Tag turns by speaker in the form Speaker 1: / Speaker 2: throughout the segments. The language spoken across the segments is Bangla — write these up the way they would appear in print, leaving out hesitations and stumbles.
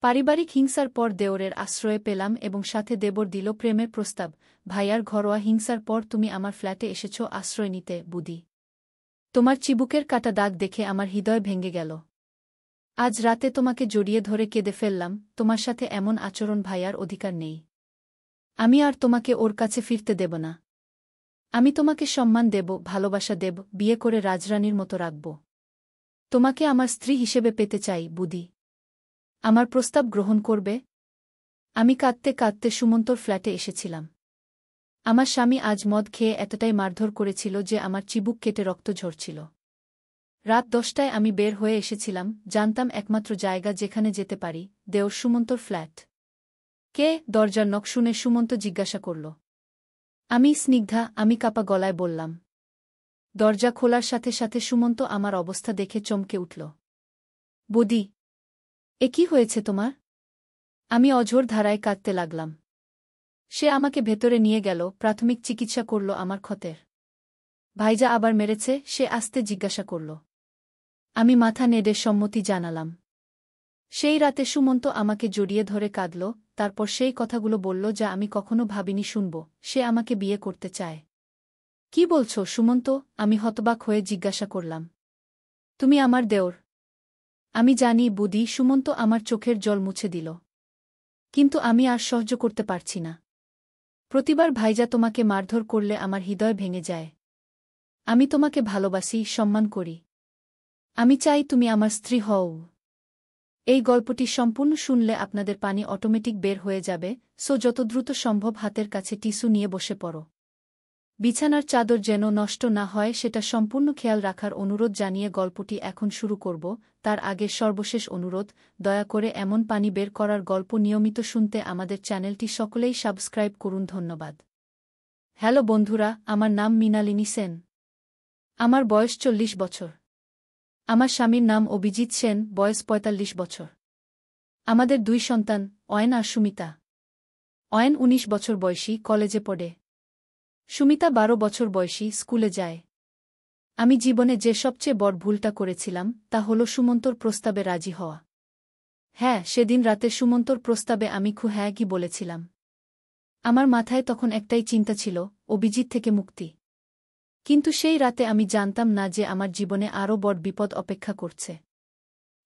Speaker 1: পারিবারিক হিংসার পর দেওরের আশ্রয়ে পেলাম এবং সাথে দেবর দিল প্রেমের প্রস্তাব। ভাইয়ার ঘরোয়া হিংসার পর তুমি আমার ফ্ল্যাটে এসেছ আশ্রয় নিতে, বুদি। তোমার চিবুকের কাটা দাগ দেখে আমার হৃদয় ভেঙে গেল। আজ রাতে তোমাকে জড়িয়ে ধরে কেঁদে ফেললাম। তোমার সাথে এমন আচরণ ভাইয়ার অধিকার নেই। আমি আর তোমাকে ওর কাছে ফিরতে দেব না। আমি তোমাকে সম্মান দেব, ভালোবাসা দেব, বিয়ে করে রাজরানীর মতো রাখব। তোমাকে আমার স্ত্রী হিসেবে পেতে চাই, বুদি। আমার প্রস্তাব গ্রহণ করবে? আমি কাঁদতে কাঁদতে সুমন্তর ফ্ল্যাটে এসেছিলাম। আমার স্বামী আজ মদ খেয়ে এতটাই মারধর করেছিল যে আমার চিবুক কেটে রক্ত ঝরছিল। রাত 10টায় আমি বের হয়ে এসেছিলাম, জানতাম একমাত্র জায়গা যেখানে যেতে পারি, দেওর সুমন্তর ফ্ল্যাট। কে? দরজার নক শুনে সুমন্ত জিজ্ঞাসা করল। আমি স্নিগ্ধা, আমি কাপা গলায় বললাম। দরজা খোলার সাথে সাথে সুমন্ত আমার অবস্থা দেখে চমকে উঠল। বদি, এ কি হয়েছে তোমার? আমি অঝোর ধারায় কাঁদতে লাগলাম। সে আমাকে ভেতরে নিয়ে গেল, প্রাথমিক চিকিৎসা করল আমার ক্ষতের। ভাইজা আবার মেরেছে? সে আস্তে জিজ্ঞাসা করল। আমি মাথা নেড়ে সম্মতি জানালাম। সেই রাতে সুমন্ত আমাকে জড়িয়ে ধরে কাঁদল, তারপর সেই কথাগুলো বলল যা আমি কখনো ভাবিনি শুনব। সে আমাকে বিয়ে করতে চায়। কি বলছো সুমন্ত? আমি হতবাক হয়ে জিজ্ঞাসা করলাম। তুমি আমার দেওর। আমি জানি বুদি। সুমন্ত আমার চোখের জল মুছে দিল। কিন্তু আমি আর সহ্য করতে পারছি না। প্রতিবার ভাইজা তোমাকে মারধর করলে আমার হৃদয় ভেঙে যায়। আমি তোমাকে ভালোবাসি, সম্মান করি। আমি চাই তুমি আমার স্ত্রী হও। এই গল্পটি সম্পূর্ণ শুনলে আপনাদের পানি অটোমেটিক বের হয়ে যাবে, সো যত দ্রুত সম্ভব হাতের কাছে টিস্যু নিয়ে বসে পড়ো। বিছানার চাদর যেন নষ্ট না হয় সেটা সম্পূর্ণ খেয়াল রাখার অনুরোধ জানিয়ে গল্পটি এখন শুরু করব। তার আগে সর্বশেষ অনুরোধ, দয়া করে এমন পানি বের করার গল্প নিয়মিত শুনতে আমাদের চ্যানেলটি সকলেই সাবস্ক্রাইব করুন। ধন্যবাদ। হ্যালো বন্ধুরা, আমার নাম মৃণালিনী সেন। আমার বয়স 40 বছর। আমার স্বামীর নাম অভিজিৎ সেন, বয়স 45 বছর। আমাদের 2 সন্তান, অয়ন আর সুমিতা। অয়ন 19 বছর বয়সী, কলেজে পড়ে। সুমিতা 12 বছর বয়সী, স্কুলে যায়। আমি জীবনে যে সবচেয়ে বড় ভুলটা করেছিলাম তা হল সুমন্তর প্রস্তাবে রাজি হওয়া। হ্যাঁ, সেদিন রাতে সুমন্তর প্রস্তাবে আমি হ্যাঁ কি বলেছিলাম। আমার মাথায় তখন একটাই চিন্তা ছিল, অভিজিৎ থেকে মুক্তি। কিন্তু সেই রাতে আমি জানতাম না যে আমার জীবনে আরও বড় বিপদ অপেক্ষা করছে।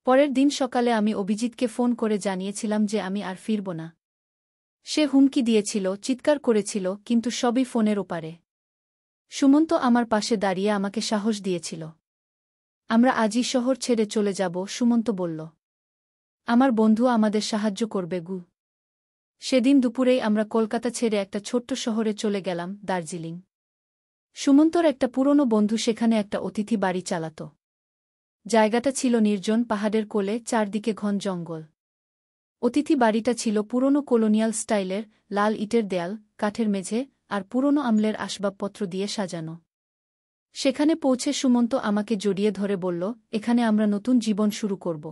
Speaker 1: পরের দিন সকালে আমি অভিজিৎকে ফোন করে জানিয়েছিলাম যে আমি আর ফিরব না। সে হুমকি দিয়েছিল, চিৎকার করেছিল, কিন্তু সবই ফোনের ওপারে। সুমন্ত আমার পাশে দাঁড়িয়ে আমাকে সাহস দিয়েছিল। আমরা আজই শহর ছেড়ে চলে যাব, সুমন্ত বলল। আমার বন্ধু আমাদের সাহায্য করবে গু। সেদিন দুপুরেই আমরা কলকাতা ছেড়ে একটা ছোট্ট শহরে চলে গেলাম, দার্জিলিং। সুমন্তর একটা পুরনো বন্ধু সেখানে একটা অতিথি বাড়ি চালাত। জায়গাটা ছিল নির্জন, পাহাড়ের কোলে, চারদিকে ঘন জঙ্গল। অতিথি বাড়িটা ছিল পুরনো কলোনিয়াল স্টাইলের, লাল ইটের দেয়াল, কাঠের মেঝে আর পুরনো আমলের আসবাবপত্র দিয়ে সাজানো। সেখানে পৌঁছে সুমন্ত আমাকে জড়িয়ে ধরে বলল, এখানে আমরা নতুন জীবন শুরু করব।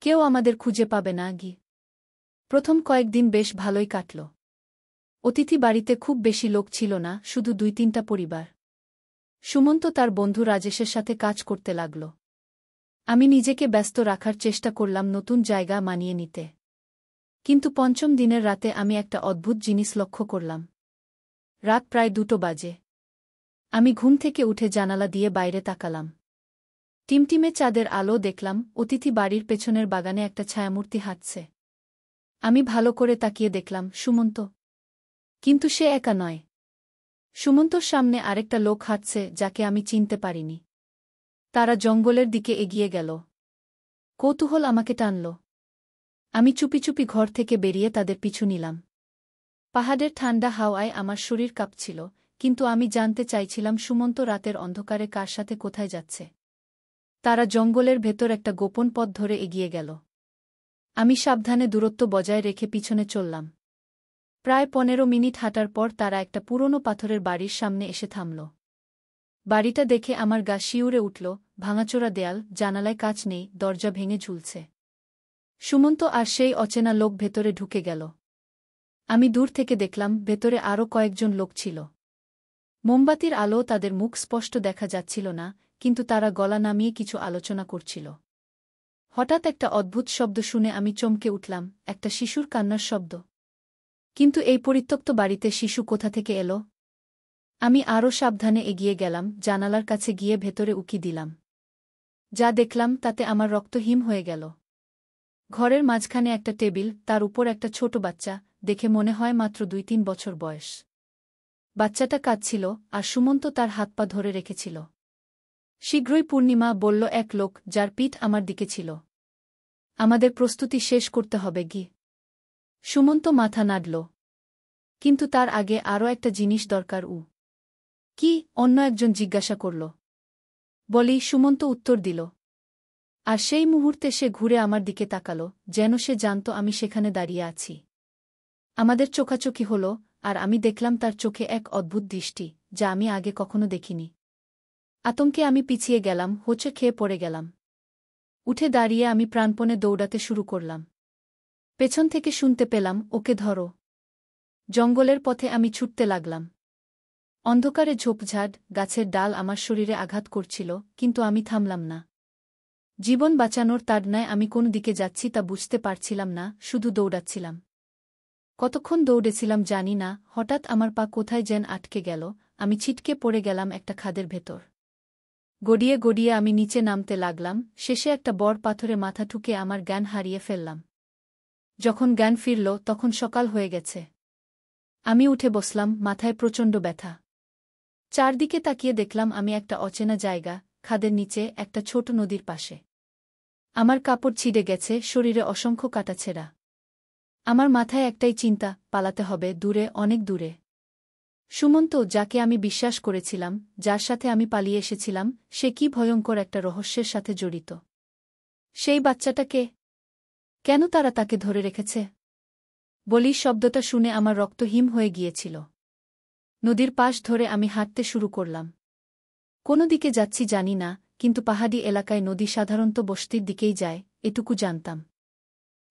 Speaker 1: কেউ আমাদের খুঁজে পাবে না গি। প্রথম কয়েকদিন বেশ ভালোই কাটল। অতিথি বাড়িতে খুব বেশি লোক ছিল না, শুধু 2-3টা পরিবার। সুমন্ত তার বন্ধু রাজেশের সাথে কাজ করতে লাগল। আমি নিজেকে ব্যস্ত রাখার চেষ্টা করলাম নতুন জায়গা মানিয়ে নিতে। কিন্তু 5ম দিনের রাতে আমি একটা অদ্ভুত জিনিস লক্ষ্য করলাম। রাত প্রায় 2টো বাজে। আমি ঘুম থেকে উঠে জানালা দিয়ে বাইরে তাকালাম। টিমটিমে চাঁদের আলো দেখলাম, অতিথি বাড়ির পেছনের বাগানে একটা ছায়ামূর্তি হাঁটছে। আমি ভালো করে তাকিয়ে দেখলাম, সুমন্ত। কিন্তু সে একা নয়। সুমন্তর সামনে আরেকটা লোক হাঁটছে যাকে আমি চিনতে পারিনি। তারা জঙ্গলের দিকে এগিয়ে গেল। কৌতূহল আমাকে টানল। আমি চুপি চুপি ঘর থেকে বেরিয়ে তাদের পিছু নিলাম। পাহাড়ের ঠান্ডা হাওয়ায় আমার শরীর কাঁপছিল, কিন্তু আমি জানতে চাইছিলাম সুমন্ত রাতের অন্ধকারে কার সাথে কোথায় যাচ্ছে। তারা জঙ্গলের ভেতর একটা গোপন পথ ধরে এগিয়ে গেল। আমি সাবধানে দূরত্ব বজায় রেখে পিছনে চললাম। প্রায় 15 মিনিট হাঁটার পর তারা একটা পুরনো পাথরের বাড়ির সামনে এসে থামল। বাড়িটা দেখে আমার গা শিউরে উঠল, ভাঙাচোরা দেয়াল, জানালায় কাচ নেই, দরজা ভেঙে ঝুলছে। সুমন্ত আর সেই অচেনা লোক ভেতরে ঢুকে গেল। আমি দূর থেকে দেখলাম ভেতরে আরও কয়েকজন লোক ছিল। মোমবাতির আলো তাদের মুখ স্পষ্ট দেখা যাচ্ছিল না, কিন্তু তারা গলা নামিয়ে কিছু আলোচনা করছিল। হঠাৎ একটা অদ্ভুত শব্দ শুনে আমি চমকে উঠলাম, একটা শিশুর কান্নার শব্দ। কিন্তু এই পরিত্যক্ত বাড়িতে শিশু কোথা থেকে এলো? আমি আরও সাবধানে এগিয়ে গেলাম, জানালার কাছে গিয়ে ভেতরে উকি দিলাম। যা দেখলাম তাতে আমার রক্ত হিম হয়ে গেল। ঘরের মাঝখানে একটা টেবিল, তার উপর একটা ছোট বাচ্চা, দেখে মনে হয় মাত্র 2-3 বছর বয়স। বাচ্চাটা কাঁদছিল, আর সুমন্ত তার হাত পা ধরে রেখেছিল। শীঘ্রই পূর্ণিমা বলল এক লোক, যার পিঠ আমার দিকে ছিল। আমাদের প্রস্তুতি শেষ করতে হবে গি। সুমন্ত মাথা নাড়ল। কিন্তু তার আগে আরও একটা জিনিস দরকার। কি? অন্য একজন জিজ্ঞাসা করল। বলি, সুমন্ত উত্তর দিল। আর সেই মুহূর্তে সে ঘুরে আমার দিকে তাকাল, যেন সে জানত আমি সেখানে দাঁড়িয়ে আছি। আমাদের চোখাচোখি হল, আর আমি দেখলাম তার চোখে এক অদ্ভুত দৃষ্টি, যা আমি আগে কখনো দেখিনি। আতঙ্কে আমি পিছিয়ে গেলাম, হোঁচট খেয়ে পড়ে গেলাম। উঠে দাঁড়িয়ে আমি প্রাণপণে দৌড়াতে শুরু করলাম। পেছন থেকে শুনতে পেলাম, ওকে ধরো। জঙ্গলের পথে আমি ছুটতে লাগলাম। অন্ধকারে ঝোপঝাড়, গাছের ডাল আমার শরীরে আঘাত করছিল, কিন্তু আমি থামলাম না। জীবন বাঁচানোর তাড়নায় আমি কোন দিকে যাচ্ছি তা বুঝতে পারছিলাম না, শুধু দৌড়াচ্ছিলাম। কতক্ষণ দৌড়েছিলাম জানি না, হঠাৎ আমার পা কোথায় যেন আটকে গেল, আমি ছিটকে পড়ে গেলাম একটা খাদের ভেতর। গড়িয়ে গড়িয়ে আমি নিচে নামতে লাগলাম, শেষে একটা বড় পাথরে মাথা ঠুকে আমার জ্ঞান হারিয়ে ফেললাম। যখন জ্ঞান ফিরল তখন সকাল হয়ে গেছে। আমি উঠে বসলাম, মাথায় প্রচণ্ড ব্যথা। চারদিকে তাকিয়ে দেখলাম আমি একটা অচেনা জায়গা, খাদের নিচে, একটা ছোট নদীর পাশে। আমার কাপড় ছিঁড়ে গেছে, শরীরে অসংখ্য কাটাছেঁড়া। আমার মাথায় একটাই চিন্তা, পালাতে হবে, দূরে, অনেক দূরে। সুমন্ত, যাকে আমি বিশ্বাস করেছিলাম, যার সাথে আমি পালিয়ে এসেছিলাম, সে কি ভয়ঙ্কর একটা রহস্যের সাথে জড়িত। সেই বাচ্চাটাকে কেন তারা তাকে ধরে রেখেছে? বলি, শব্দটা শুনে আমার রক্ত হিম হয়ে গিয়েছিল। নদীর পাশ ধরে আমি হাঁটতে শুরু করলাম। কোনো দিকে যাচ্ছি জানি না, কিন্তু পাহাড়ি এলাকায় নদী সাধারণত বস্তির দিকেই যায়, এটুকু জানতাম।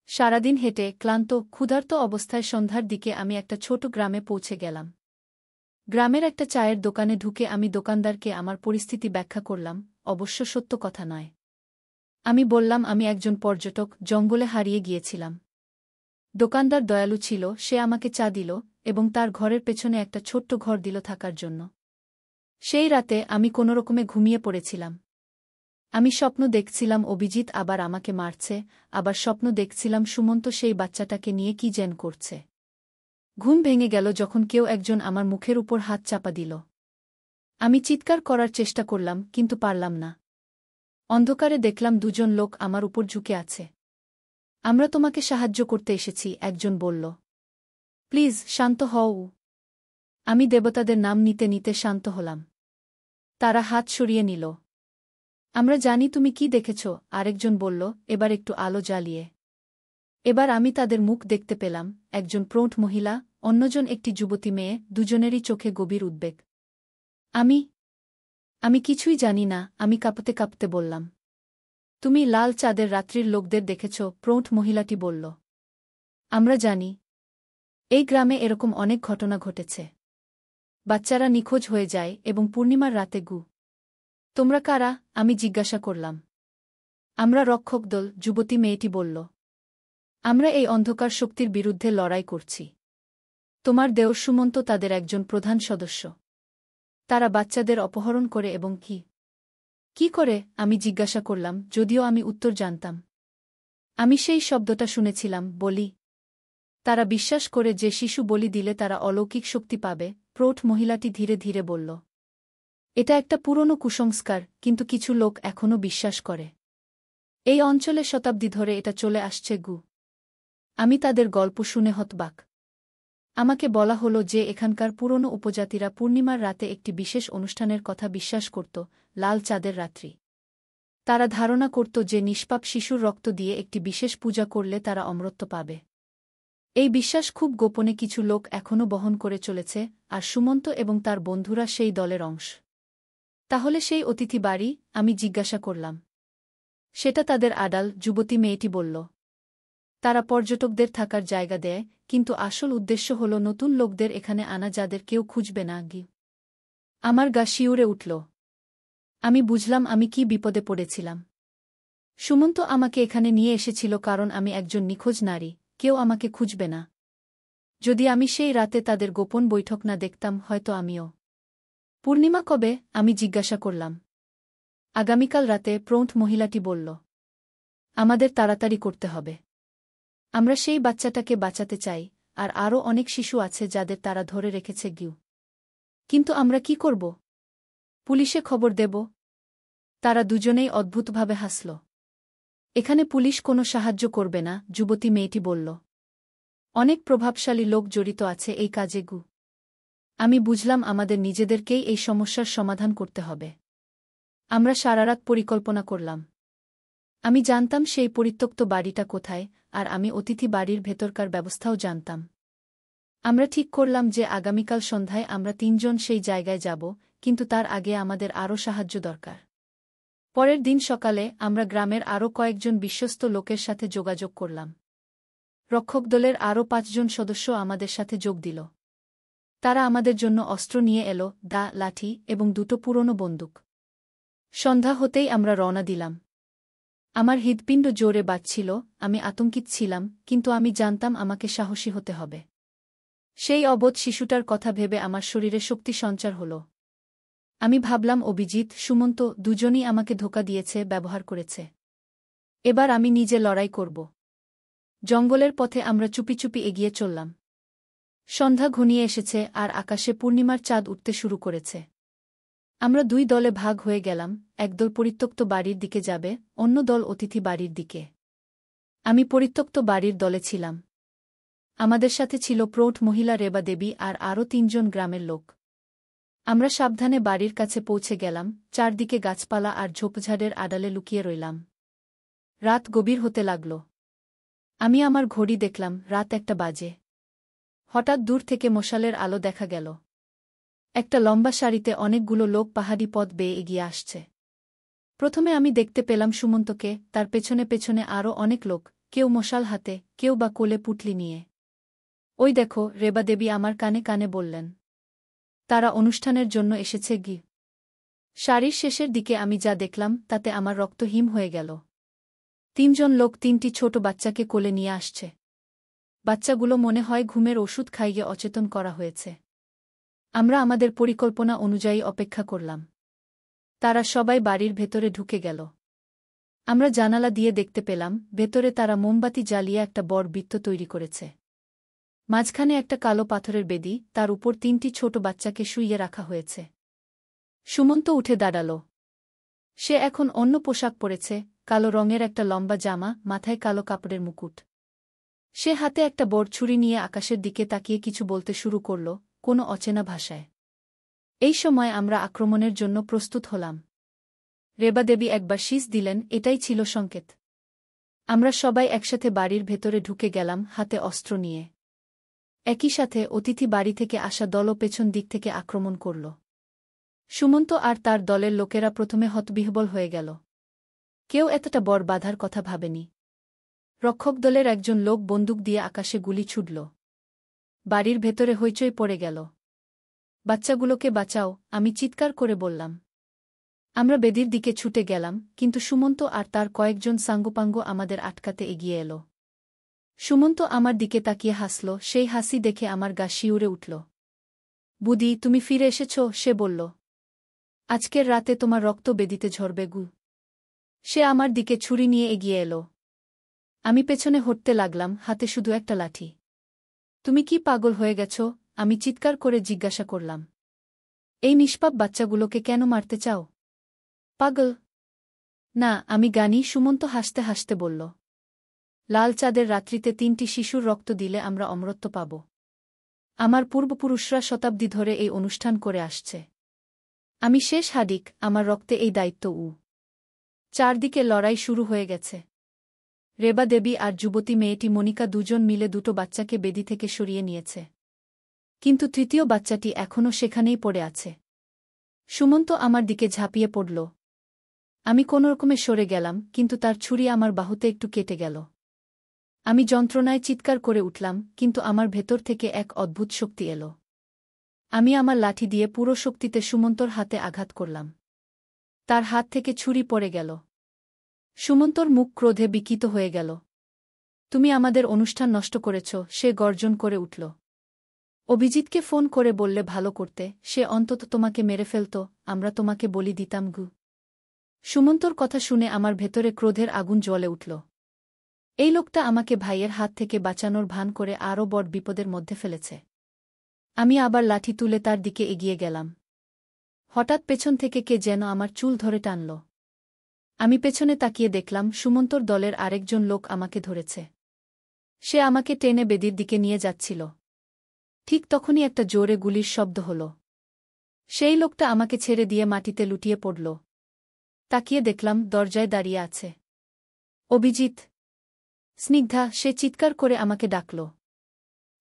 Speaker 1: সারাদিন হেঁটে ক্লান্ত, ক্ষুধার্ত অবস্থায় সন্ধ্যার দিকে আমি একটা ছোট গ্রামে পৌঁছে গেলাম। গ্রামের একটা চায়ের দোকানে ঢুকে আমি দোকানদারকে আমার পরিস্থিতি ব্যাখ্যা করলাম, অবশ্য সত্য কথা নয়। আমি বললাম আমি একজন পর্যটক, জঙ্গলে হারিয়ে গিয়েছিলাম। দোকানদার দয়ালু ছিল, সে আমাকে চা দিল, এবং তার ঘরের পেছনে একটা ছোট্ট ঘর দিল থাকার জন্য। সেই রাতে আমি কোনোরকমে ঘুমিয়ে পড়েছিলাম। আমি স্বপ্ন দেখছিলাম অভিজিৎ আবার আমাকে মারছে, আবার স্বপ্ন দেখছিলাম সুমন্ত সেই বাচ্চাটাকে নিয়ে কি যেন করছে। ঘুম ভেঙে গেল যখন কেউ একজন আমার মুখের উপর হাত চাপা দিল। আমি চিৎকার করার চেষ্টা করলাম, কিন্তু পারলাম না। অন্ধকারে দেখলাম দুজন লোক আমার উপর ঝুঁকে আছে। আমরা তোমাকে সাহায্য করতে এসেছি, একজন বলল। প্লিজ, শান্ত হও। আমি দেবতাদের নাম নিতে নিতে শান্ত হলাম। তারা হাত সরিয়ে নিল। আমরা জানি তুমি কি দেখেছ, আরেকজন বলল, এবার একটু আলো জ্বালিয়ে। এবার আমি তাদের মুখ দেখতে পেলাম, একজন প্রৌঢ় মহিলা, অন্যজন একটি যুবতী মেয়ে, দুজনেরই চোখে গভীর উদ্বেগ। আমি কিছুই জানি না, আমি কাঁপতে কাঁপতে বললাম। তুমি লাল চাঁদের রাত্রির লোকদের দেখেছ, প্রৌঢ় মহিলাটি বলল। আমরা জানি। এই গ্রামে এরকম অনেক ঘটনা ঘটেছে। বাচ্চারা নিখোঁজ হয়ে যায়, এবং পূর্ণিমার রাতে তোমরা কারা? আমি জিজ্ঞাসা করলাম। আমরা রক্ষক দল, যুবতী মেয়েটি বলল। আমরা এই অন্ধকার শক্তির বিরুদ্ধে লড়াই করছি। তোমার দেওর সুমন্ত তাদের একজন প্রধান সদস্য। তারা বাচ্চাদের অপহরণ করে এবং কি করে? আমি জিজ্ঞাসা করলাম, যদিও আমি উত্তর জানতাম। আমি সেই শব্দটা শুনেছিলাম, বলি। তারা বিশ্বাস করে যে শিশু বলি দিলে তারা অলৌকিক শক্তি পাবে, প্রৌঢ় মহিলাটি ধীরে ধীরে বলল। এটা একটা পুরনো কুসংস্কার, কিন্তু কিছু লোক এখনও বিশ্বাস করে। এই অঞ্চলে শতাব্দী ধরে এটা চলে আসছে। আমি তাদের গল্প শুনে হতবাক। আমাকে বলা হলো যে এখানকার পুরনো উপজাতিরা পূর্ণিমার রাতে একটি বিশেষ অনুষ্ঠানের কথা বিশ্বাস করত, লাল চাঁদের রাত্রি। তারা ধারণা করত যে নিষ্পাপ শিশুর রক্ত দিয়ে একটি বিশেষ পূজা করলে তারা অমরত্ব পাবে। এই বিশ্বাস খুব গোপনে কিছু লোক এখনও বহন করে চলেছে, আর সুমন্ত এবং তার বন্ধুরা সেই দলের অংশ। তাহলে সেই অতিথি বাড়ি? আমি জিজ্ঞাসা করলাম। সেটা তাদের আড়াল, যুবতী মেয়েটি বলল। তারা পর্যটকদের থাকার জায়গা দেয়, কিন্তু আসল উদ্দেশ্য হল নতুন লোকদের এখানে আনা, যাদের কেউ খুঁজবে না। আমার গা শিউরে উঠল। আমি বুঝলাম আমি কি বিপদে পড়েছিলাম। সুমন্ত আমাকে এখানে নিয়ে এসেছিল কারণ আমি একজন নিখোঁজ নারী, কেউ আমাকে খুঁজবে না। যদি আমি সেই রাতে তাদের গোপন বৈঠক না দেখতাম হয়তো আমিও। পূর্ণিমা কবে? আমি জিজ্ঞাসা করলাম। আগামীকাল রাতে, প্রৌঢ় মহিলাটি বলল। আমাদের তাড়াতাড়ি করতে হবে। আমরা সেই বাচ্চাটাকে বাঁচাতে চাই, আর আরও অনেক শিশু আছে যাদের তারা ধরে রেখেছে গিউ। কিন্তু আমরা কি করব? পুলিশে খবর দেব? তারা দুজনেই অদ্ভুতভাবে হাসল। এখানে পুলিশ কোনো সাহায্য করবে না, যুবতী মেয়েটি বলল। অনেক প্রভাবশালী লোক জড়িত আছে এই কাজে গু। আমি বুঝলাম আমাদের নিজেদেরকেই এই সমস্যার সমাধান করতে হবে। আমরা সারারাত পরিকল্পনা করলাম। আমি জানতাম সেই পরিত্যক্ত বাড়িটা কোথায়, আর আমি অতিথি বাড়ির ভেতরকার ব্যবস্থাও জানতাম। আমরা ঠিক করলাম যে আগামীকাল সন্ধ্যায় আমরা তিনজন সেই জায়গায় যাব, কিন্তু তার আগে আমাদের আরও সাহায্য দরকার। পরের দিন সকালে আমরা গ্রামের আরও কয়েকজন বিশ্বস্ত লোকের সাথে যোগাযোগ করলাম। রক্ষক দলের আরও ৫ জন সদস্য আমাদের সাথে যোগ দিল। তারা আমাদের জন্য অস্ত্র নিয়ে এলো, দা, লাঠি এবং 2টো পুরনো বন্দুক। সন্ধ্যা হতেই আমরা রওনা দিলাম। আমার হৃৎপিণ্ড জোরে বাজছিল, আমি আতঙ্কিত ছিলাম, কিন্তু আমি জানতাম আমাকে সাহসী হতে হবে। সেই অবোধ শিশুটার কথা ভেবে আমার শরীরে শক্তি সঞ্চার হল। আমি ভাবলাম অভিজিৎ, সুমন্ত দুজনই আমাকে ধোঁকা দিয়েছে, ব্যবহার করেছে। এবার আমি নিজে লড়াই করব। জঙ্গলের পথে আমরা চুপি চুপি এগিয়ে চললাম। সন্ধ্যা ঘনিয়ে এসেছে আর আকাশে পূর্ণিমার চাঁদ উঠতে শুরু করেছে। আমরা 2 দলে ভাগ হয়ে গেলাম, একদল পরিত্যক্ত বাড়ির দিকে যাবে, অন্য দল অতিথি বাড়ির দিকে। আমি পরিত্যক্ত বাড়ির দলে ছিলাম। আমাদের সাথে ছিল প্রৌঢ় মহিলা রেবা দেবী আর আরও 3 জন গ্রামের লোক। আমরা সাবধানে বাড়ির কাছে পৌঁছে গেলাম, চারদিকে গাছপালা আর ঝোপঝাড়ের আড়ালে লুকিয়ে রইলাম। রাত গভীর হতে লাগল। আমি আমার ঘড়ি দেখলাম, রাত 1টা বাজে। হঠাৎ দূর থেকে মশালের আলো দেখা গেল। একটা লম্বা সারিতে অনেকগুলো লোক পাহাড়ি পথ বেয়ে এগিয়ে আসছে। প্রথমে আমি দেখতে পেলাম সুমন্তকে, তার পেছনে পেছনে আরও অনেক লোক, কেউ মশাল হাতে, কেউ বা কোলে পুটলি নিয়ে। ওই দেখো, রেবা দেবী আমার কানে কানে বললেন। তারা অনুষ্ঠানের জন্য এসেছে গি। সারির শেষের দিকে আমি যা দেখলাম তাতে আমার রক্ত হিম হয়ে গেল। 3 জন লোক 3টি ছোট বাচ্চাকে কোলে নিয়ে আসছে। বাচ্চাগুলো মনে হয় ঘুমের ওষুধ খাইয়ে অচেতন করা হয়েছে। আমরা আমাদের পরিকল্পনা অনুযায়ী অপেক্ষা করলাম। তারা সবাই বাড়ির ভেতরে ঢুকে গেল। আমরা জানালা দিয়ে দেখতে পেলাম, ভেতরে তারা মোমবাতি জ্বালিয়ে একটা বড় বৃত্ত তৈরি করেছে। মাঝখানে একটা কালো পাথরের বেদি, তার উপর 3টি ছোট বাচ্চাকে শুইয়ে রাখা হয়েছে। সুমন্ত উঠে দাঁড়াল। সে এখন অন্য পোশাক পরেছে, কালো রঙের একটা লম্বা জামা, মাথায় কালো কাপড়ের মুকুট। সে হাতে একটা বড় ছুরি নিয়ে আকাশের দিকে তাকিয়ে কিছু বলতে শুরু করল, কোনো অচেনা ভাষায়। এই সময় আমরা আক্রমণের জন্য প্রস্তুত হলাম। রেবা দেবী একবার শীষ দিলেন, এটাই ছিল সংকেত। আমরা সবাই একসাথে বাড়ির ভেতরে ঢুকে গেলাম, হাতে অস্ত্র নিয়ে। একই সাথে অতিথি বাড়ি থেকে আসা দলও পেছন দিক থেকে আক্রমণ করল। সুমন্ত আর তার দলের লোকেরা প্রথমে হতবিহ্বল হয়ে গেল। কেউ এতটা বড় বাধার কথা ভাবেনি। রক্ষক দলের একজন লোক বন্দুক দিয়ে আকাশে গুলি ছুড়ল। বাড়ির ভেতরে হইচই পড়ে গেল। বাচ্চাগুলোকে বাঁচাও, আমি চিৎকার করে বললাম। আমরা বেদির দিকে ছুটে গেলাম, কিন্তু সুমন্ত আর তার কয়েকজন সাঙ্গপাঙ্গ আমাদের আটকাতে এগিয়ে এল। সুমন্ত আমার দিকে তাকিয়ে হাসল, সেই হাসি দেখে আমার গা শিউরে উঠল। বুদি, তুমি ফিরে এসেছ, সে বলল। আজকের রাতে তোমার রক্ত বেদিতে ঝরবে গু। সে আমার দিকে ছুরি নিয়ে এগিয়ে এল। আমি পেছনে হটতে লাগলাম, হাতে শুধু একটা লাঠি। তুমি কি পাগল হয়ে গেছ? আমি চিৎকার করে জিজ্ঞাসা করলাম। এই নিষ্পাপ বাচ্চাগুলোকে কেন মারতে চাও? পাগল না, আমি গানি, সুমন্ত হাসতে হাসতে বলল। লাল চাঁদের রাত্রিতে 3টি শিশুর রক্ত দিলে আমরা অমরত্ব পাব। আমার পূর্বপুরুষরা শতাব্দী ধরে এই অনুষ্ঠান করে আসছে। আমি শেষ হাডিক, আমার রক্তে এই দায়িত্ব। চারদিকে লড়াই শুরু হয়ে গেছে। রেবা দেবী আর যুবতী মেয়েটি মনিকা দুজন মিলে 2টো বাচ্চাকে বেদি থেকে সরিয়ে নিয়েছে। কিন্তু 3য় বাচ্চাটি এখনও সেখানেই পড়ে আছে। সুমন্ত আমার দিকে ঝাঁপিয়ে পড়ল। আমি কোনোরকমে সরে গেলাম, কিন্তু তার ছুরি আমার বাহুতে একটু কেটে গেল। আমি যন্ত্রণায় চিৎকার করে উঠলাম, কিন্তু আমার ভেতর থেকে এক অদ্ভুত শক্তি এল। আমি আমার লাঠি দিয়ে পুরো শক্তিতে সুমন্তর হাতে আঘাত করলাম। তার হাত থেকে ছুরি পড়ে গেল। সুমন্তর মুখ ক্রোধে বিকিত হয়ে গেল। তুমি আমাদের অনুষ্ঠান নষ্ট করেছ, সে গর্জন করে উঠল। অভিজিৎকে ফোন করে বললে ভালো করতে, সে অন্তত তোমাকে মেরে ফেলত, আমরা তোমাকে বলি দিতাম গু। সুমন্তর কথা শুনে আমার ভেতরে ক্রোধের আগুন জ্বলে উঠল। এই লোকটা আমাকে ভাইয়ের হাত থেকে বাঁচানোর ভান করে আরও বড় বিপদের মধ্যে ফেলেছে। আমি আবার লাঠি তুলে তার দিকে এগিয়ে গেলাম। হঠাৎ পেছন থেকে কে যেন আমার চুল ধরে টানল। আমি পেছনে তাকিয়ে দেখলাম সুমন্তর দলের আরেকজন লোক আমাকে ধরেছে। সে আমাকে টেনে বেদির দিকে নিয়ে যাচ্ছিল। ঠিক তখনই একটা জোরে গুলির শব্দ হল। সেই লোকটা আমাকে ছেড়ে দিয়ে মাটিতে লুটিয়ে পড়ল। তাকিয়ে দেখলাম দরজায় দাঁড়িয়ে আছে অভিজিৎ। স্নিগ্ধা, সে চিৎকার করে আমাকে ডাকল।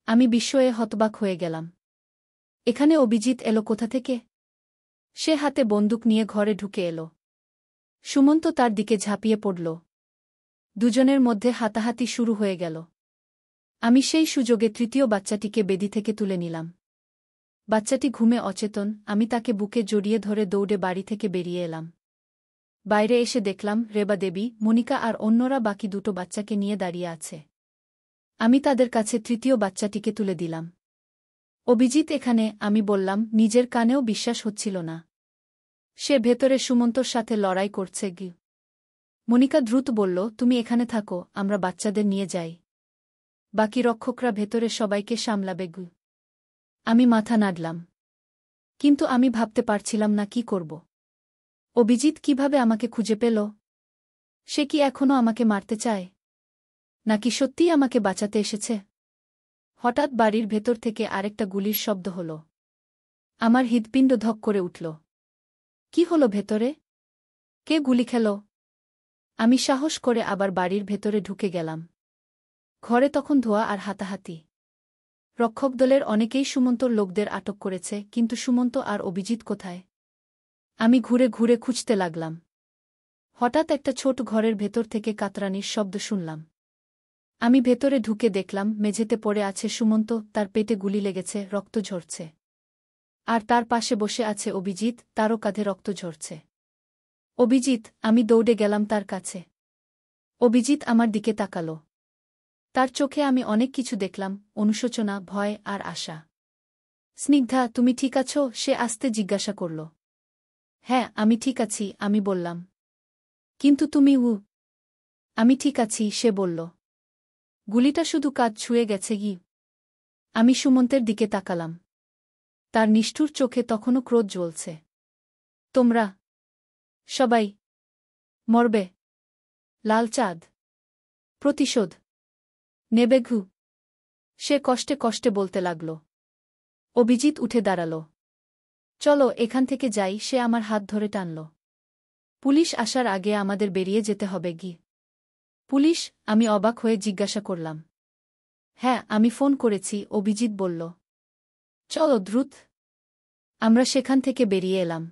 Speaker 1: আমি বিস্ময়ে হতবাক হয়ে গেলাম। এখানে অভিজিৎ এলো কোথা থেকে? সে হাতে বন্দুক নিয়ে ঘরে ঢুকে এলো। সুমন্ত তার দিকে ঝাঁপিয়ে পড়ল। দুজনের মধ্যে হাতাহাতি শুরু হয়ে গেল। আমি সেই সুযোগে তৃতীয় বাচ্চাটিকে বেদি থেকে তুলে নিলাম। বাচ্চাটি ঘুমে অচেতন, আমি তাকে বুকে জড়িয়ে ধরে দৌড়ে বাড়ি থেকে বেরিয়ে এলাম। বাইরে এসে দেখলাম রেবা দেবী, মনিকা আর অন্যরা বাকি দুটো বাচ্চাকে নিয়ে দাঁড়িয়ে আছে। আমি তাদের কাছে তৃতীয় বাচ্চাটিকে তুলে দিলাম। অভিজিৎ এখানে, আমি বললাম, নিজের কানেও বিশ্বাস হচ্ছিল না। সে ভেতরে সুমন্তর সাথে লড়াই করছে গি। মনিকা দ্রুত বলল, তুমি এখানে থাকো, আমরা বাচ্চাদের নিয়ে যাই। বাকি রক্ষকরা ভেতরে সবাইকে সামলাবে গু। আমি মাথা নাড়লাম। কিন্তু আমি ভাবতে পারছিলাম না কি করব। অভিজিৎ কিভাবে আমাকে খুঁজে পেল? সে কি এখনও আমাকে মারতে চায়, নাকি সত্যিই আমাকে বাঁচাতে এসেছে? হঠাৎ বাড়ির ভেতর থেকে আরেকটা গুলির শব্দ হল। আমার হৃৎপিণ্ড ধক করে উঠল। কি হলো ভেতরে? কে গুলি খেল? আমি সাহস করে আবার বাড়ির ভেতরে ঢুকে গেলাম। ঘরে তখন ধোঁয়া আর হাতাহাতি। রক্ষক দলের অনেকেই সুমন্তর লোকদের আটক করেছে, কিন্তু সুমন্ত আর অভিজিৎ কোথায়? আমি ঘুরে ঘুরে খুঁজতে লাগলাম। হঠাৎ একটা ছোট ঘরের ভেতর থেকে কাতরানির শব্দ শুনলাম। আমি ভেতরে ঢুকে দেখলাম মেঝেতে পড়ে আছে সুমন্ত, তার পেটে গুলি লেগেছে, রক্ত ঝরছে। আর তার পাশে বসে আছে অভিজিৎ, তারও কাঁধে রক্ত ঝরছে। অভিজিৎ! আমি দৌড়ে গেলাম তার কাছে। অভিজিৎ আমার দিকে তাকাল। তার চোখে আমি অনেক কিছু দেখলাম, অনুশোচনা, ভয় আর আশা। স্নিগ্ধা, তুমি ঠিক আছো? সে আস্তে জিজ্ঞাসা করল। হ্যাঁ, আমি ঠিক আছি, আমি বললাম। কিন্তু তুমি? আমি ঠিক আছি, সে বলল। গুলিটা শুধু কাঁধ ছুঁয়ে গেছে গি। আমি সুমন্তের দিকে তাকালাম। তার নিষ্ঠুর চোখে তখনও ক্রোধ জ্বলছে। তোমরা সবাই মরবে। লাল চাঁদ প্রতিশোধ নেবে ঘু। সে কষ্টে কষ্টে বলতে লাগল। অভিজিৎ উঠে দাঁড়াল। চলো এখান থেকে যাই, সে আমার হাত ধরে টানল। পুলিশ আসার আগে আমাদের বেরিয়ে যেতে হবে গি। পুলিশ? আমি অবাক হয়ে জিজ্ঞাসা করলাম। হ্যাঁ, আমি ফোন করেছি, অভিজিৎ বলল। চলো দ্রুত। আমরা সেখান থেকে বেরিয়ে এলাম।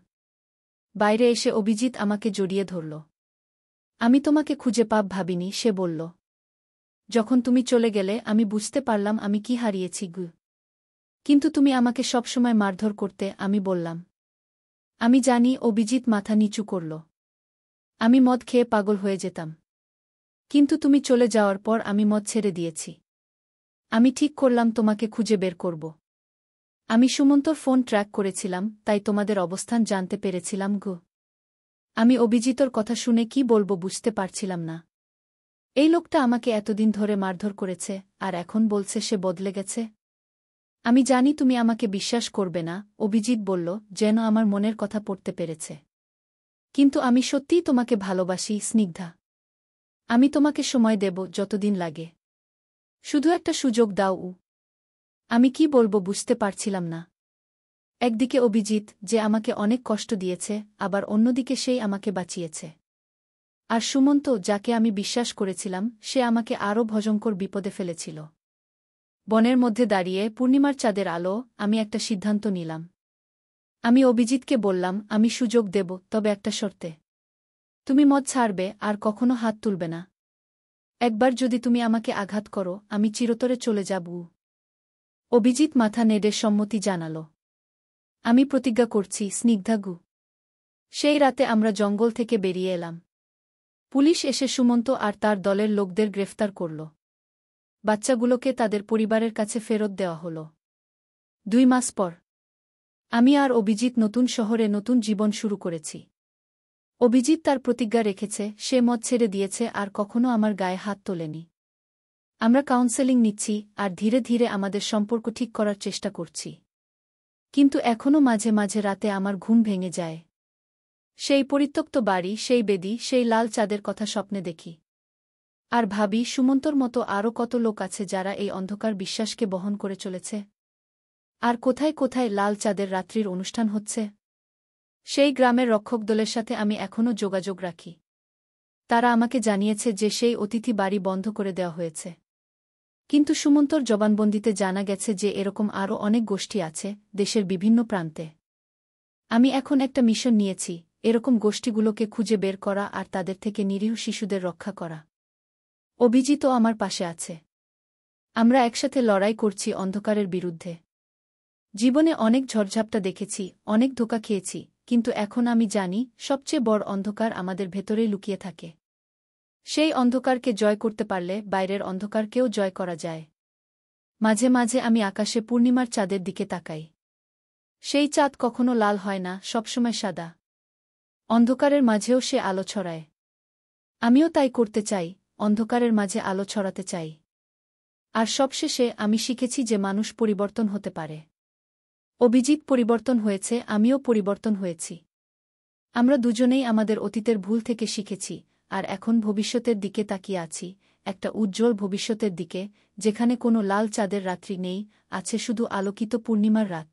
Speaker 1: বাইরে এসে অভিজিৎ আমাকে জড়িয়ে ধরল। আমি তোমাকে খুঁজে পাব ভাবিনি, সে বলল। যখন তুমি চলে গেলে আমি বুঝতে পারলাম আমি কি হারিয়েছি গু। কিন্তু তুমি আমাকে সবসময় মারধর করতে, আমি বললাম। আমি জানি। অভিজিৎ মাথা নিচু করল। আমি মদ খেয়ে পাগল হয়ে যেতাম। কিন্তু তুমি চলে যাওয়ার পর আমি মদ ছেড়ে দিয়েছি। আমি ঠিক করলাম তোমাকে খুঁজে বের করব। আমি সুমন্তর ফোন ট্র্যাক করেছিলাম, তাই তোমাদের অবস্থান জানতে পেরেছিলাম গো। আমি অভিজিতর কথা শুনে কি বলবো বুঝতে পারছিলাম না। এই লোকটা আমাকে এতদিন ধরে মারধর করেছে, আর এখন বলছে সে বদলে গেছে। আমি জানি তুমি আমাকে বিশ্বাস করবে না, অভিজিৎ বলল, যেন আমার মনের কথা পড়তে পেরেছে। কিন্তু আমি সত্যিই তোমাকে ভালোবাসি স্নিগ্ধা। আমি তোমাকে সময় দেব, যতদিন লাগে। শুধু একটা সুযোগ দাও। আমি কি বলবো বুঝতে পারছিলাম না। একদিকে অভিজিৎ, যে আমাকে অনেক কষ্ট দিয়েছে, আবার অন্যদিকে সেই আমাকে বাঁচিয়েছে। আর সুমন্ত, যাকে আমি বিশ্বাস করেছিলাম, সে আমাকে আরও ভয়ঙ্কর বিপদে ফেলেছিল। বনের মধ্যে দাঁড়িয়ে পূর্ণিমার চাঁদের আলো, আমি একটা সিদ্ধান্ত নিলাম। আমি অভিজিৎকে বললাম, আমি সুযোগ দেব, তবে একটা শর্তে। তুমি মদ ছাড়বে আর কখনো হাত তুলবে না। একবার যদি তুমি আমাকে আঘাত করো, আমি চিরতরে চলে যাব। অভিজিৎ মাথা নেড়ে সম্মতি জানাল। আমি প্রতিজ্ঞা করছি স্নিগ্ধা গু। সেই রাতে আমরা জঙ্গল থেকে বেরিয়ে এলাম। পুলিশ এসে সুমন্ত আর তার দলের লোকদের গ্রেফতার করল। বাচ্চাগুলোকে তাদের পরিবারের কাছে ফেরত দেওয়া হল। 2 মাস পর আমি আর অভিজিৎ নতুন শহরে নতুন জীবন শুরু করেছি। অভিজিৎ তার প্রতিজ্ঞা রেখেছে, সে মদ ছেড়ে দিয়েছে আর কখনো আমার গায়ে হাত তোলেনি। আমরা কাউন্সেলিং নিচ্ছি আর ধীরে ধীরে আমাদের সম্পর্ক ঠিক করার চেষ্টা করছি। কিন্তু এখনও মাঝে মাঝে রাতে আমার ঘুম ভেঙে যায়। সেই পরিত্যক্ত বাড়ি, সেই বেদি, সেই লাল চাঁদের কথা স্বপ্নে দেখি। আর ভাবি, সুমন্তর মতো আরও কত লোক আছে যারা এই অন্ধকার বিশ্বাসকে বহন করে চলেছে। আর কোথায় কোথায় লাল চাঁদের রাত্রির অনুষ্ঠান হচ্ছে। সেই গ্রামের রক্ষক দলের সাথে আমি এখনও যোগাযোগ রাখি। তারা আমাকে জানিয়েছে যে সেই অতিথি বাড়ি বন্ধ করে দেওয়া হয়েছে। কিন্তু সুমন্তর জবানবন্দিতে জানা গেছে যে এরকম আরও অনেক গোষ্ঠী আছে দেশের বিভিন্ন প্রান্তে। আমি এখন একটা মিশন নিয়েছি, এরকম গোষ্ঠীগুলোকে খুঁজে বের করা আর তাদের থেকে নিরীহ শিশুদের রক্ষা করা। অভিজিৎও আমার পাশে আছে। আমরা একসাথে লড়াই করছি অন্ধকারের বিরুদ্ধে। জীবনে অনেক ঝড়ঝাপটা দেখেছি, অনেক ধোঁকা খেয়েছি, কিন্তু এখন আমি জানি সবচেয়ে বড় অন্ধকার আমাদের ভেতরেই লুকিয়ে থাকে। সেই অন্ধকারকে জয় করতে পারলে বাইরের অন্ধকারকেও জয় করা যায়। মাঝে মাঝে আমি আকাশে পূর্ণিমার চাঁদের দিকে তাকাই। সেই চাঁদ কখনো লাল হয় না, সবসময় সাদা। অন্ধকারের মাঝেও সে আলো ছড়ায়। আমিও তাই করতে চাই, অন্ধকারের মাঝে আলো ছড়াতে চাই। আর সবশেষে আমি শিখেছি যে মানুষ পরিবর্তন হতে পারে। অভিজিৎ পরিবর্তন হয়েছে, আমিও পরিবর্তন হয়েছি। আমরা দুজনেই আমাদের অতীতের ভুল থেকে শিখেছি আর এখন ভবিষ্যতের দিকে তাকিয়ে আছি, একটা উজ্জ্বল ভবিষ্যতের দিকে, যেখানে কোনো লাল চাঁদের রাত্রি নেই, আছে শুধু আলোকিত পূর্ণিমার রাত।